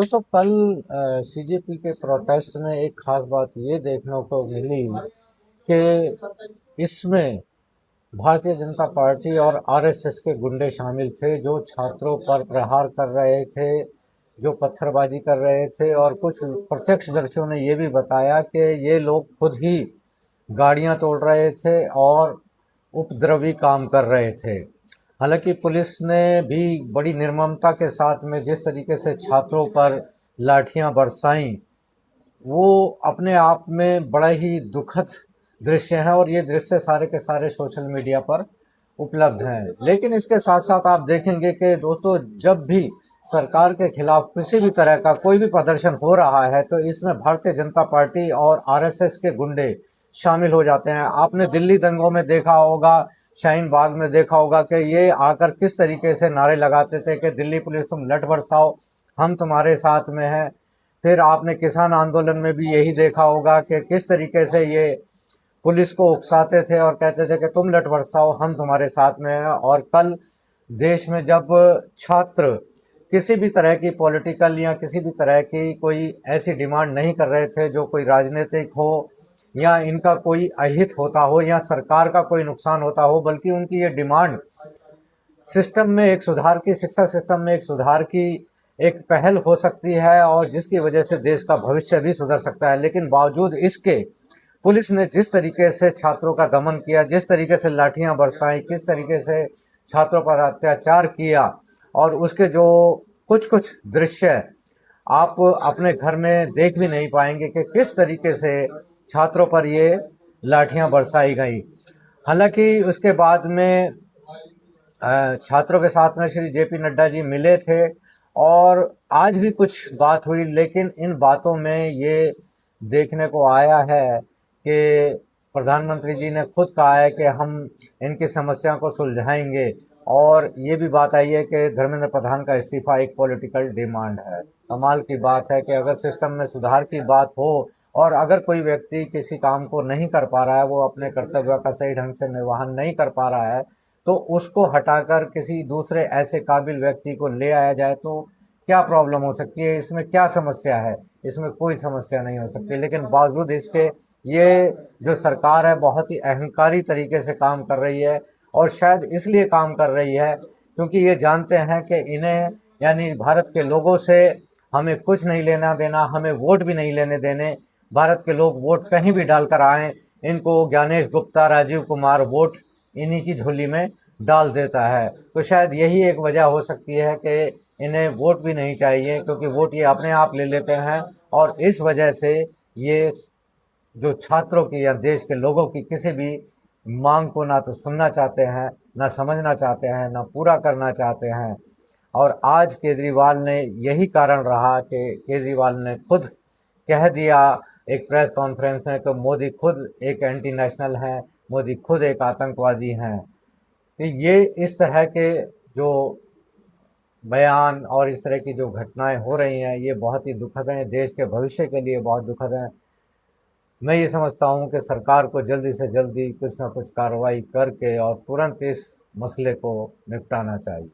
दोस्तों कल सीजेपी के प्रोटेस्ट में एक खास बात ये देखने को मिली कि इसमें भारतीय जनता पार्टी और आरएसएस के गुंडे शामिल थे जो छात्रों पर प्रहार कर रहे थे, जो पत्थरबाजी कर रहे थे। और कुछ प्रत्यक्षदर्शियों ने ये भी बताया कि ये लोग खुद ही गाड़ियां तोड़ रहे थे और उपद्रवी काम कर रहे थे। हालांकि पुलिस ने भी बड़ी निर्ममता के साथ में जिस तरीके से छात्रों पर लाठियां बरसाईं, वो अपने आप में बड़ा ही दुखद दृश्य है और ये दृश्य सारे के सारे सोशल मीडिया पर उपलब्ध हैं। लेकिन इसके साथ साथ आप देखेंगे कि दोस्तों, जब भी सरकार के खिलाफ किसी भी तरह का कोई भी प्रदर्शन हो रहा है तो इसमें भारतीय जनता पार्टी और आरएसएस के गुंडे शामिल हो जाते हैं। आपने दिल्ली दंगों में देखा होगा, शाहीन बाग में देखा होगा कि ये आकर किस तरीके से नारे लगाते थे कि दिल्ली पुलिस तुम लठ बरसाओ, हम तुम्हारे साथ में हैं। फिर आपने किसान आंदोलन में भी यही देखा होगा कि किस तरीके से ये पुलिस को उकसाते थे और कहते थे कि तुम लठ बरसाओ, हम तुम्हारे साथ में हैं। और कल देश में जब छात्र किसी भी तरह की पॉलिटिकल या किसी भी तरह की कोई ऐसी डिमांड नहीं कर रहे थे जो कोई राजनीतिक हो या इनका कोई अहित होता हो या सरकार का कोई नुकसान होता हो, बल्कि उनकी ये डिमांड सिस्टम में एक सुधार की, शिक्षा सिस्टम में एक सुधार की एक पहल हो सकती है और जिसकी वजह से देश का भविष्य भी सुधर सकता है। लेकिन बावजूद इसके पुलिस ने जिस तरीके से छात्रों का दमन किया, जिस तरीके से लाठियां बरसाई, किस तरीके से छात्रों पर अत्याचार किया, और उसके जो कुछ कुछ दृश्य आप अपने घर में देख भी नहीं पाएंगे कि किस तरीके से छात्रों पर ये लाठियां बरसाई गई। हालांकि उसके बाद में छात्रों के साथ में श्री जेपी नड्डा जी मिले थे और आज भी कुछ बात हुई, लेकिन इन बातों में ये देखने को आया है कि प्रधानमंत्री जी ने खुद कहा है कि हम इनकी समस्या को सुलझाएंगे। और ये भी बात आई है कि धर्मेंद्र प्रधान का इस्तीफा एक पॉलिटिकल डिमांड है। कमाल की बात है कि अगर सिस्टम में सुधार की बात हो और अगर कोई व्यक्ति किसी काम को नहीं कर पा रहा है, वो अपने कर्तव्य का सही ढंग से निर्वहन नहीं कर पा रहा है, तो उसको हटाकर किसी दूसरे ऐसे काबिल व्यक्ति को ले आया जाए तो क्या प्रॉब्लम हो सकती है? इसमें क्या समस्या है? इसमें कोई समस्या नहीं हो सकती। लेकिन बावजूद इसके ये जो सरकार है बहुत ही अहंकारी तरीके से काम कर रही है और शायद इसलिए काम कर रही है क्योंकि ये जानते हैं कि इन्हें, यानी भारत के लोगों से हमें कुछ नहीं लेना देना, हमें वोट भी नहीं लेने देने। भारत के लोग वोट कहीं भी डालकर आए, इनको ज्ञानेश गुप्ता, राजीव कुमार वोट इन्हीं की झोली में डाल देता है। तो शायद यही एक वजह हो सकती है कि इन्हें वोट भी नहीं चाहिए, क्योंकि वोट ये अपने आप ले लेते हैं। और इस वजह से ये जो छात्रों की या देश के लोगों की किसी भी मांग को ना तो सुनना चाहते हैं, ना समझना चाहते हैं, ना पूरा करना चाहते हैं। और आज केजरीवाल ने यही कारण रहा कि केजरीवाल ने खुद कह दिया एक प्रेस कॉन्फ्रेंस में कि मोदी खुद एक एंटी नेशनल है, मोदी खुद एक आतंकवादी हैं। तो ये इस तरह के जो बयान और इस तरह की जो घटनाएं हो रही हैं ये बहुत ही दुखद हैं, देश के भविष्य के लिए बहुत दुखद हैं। मैं ये समझता हूँ कि सरकार को जल्दी से जल्दी कुछ ना कुछ कार्रवाई करके और तुरंत इस मसले को निपटाना चाहिए।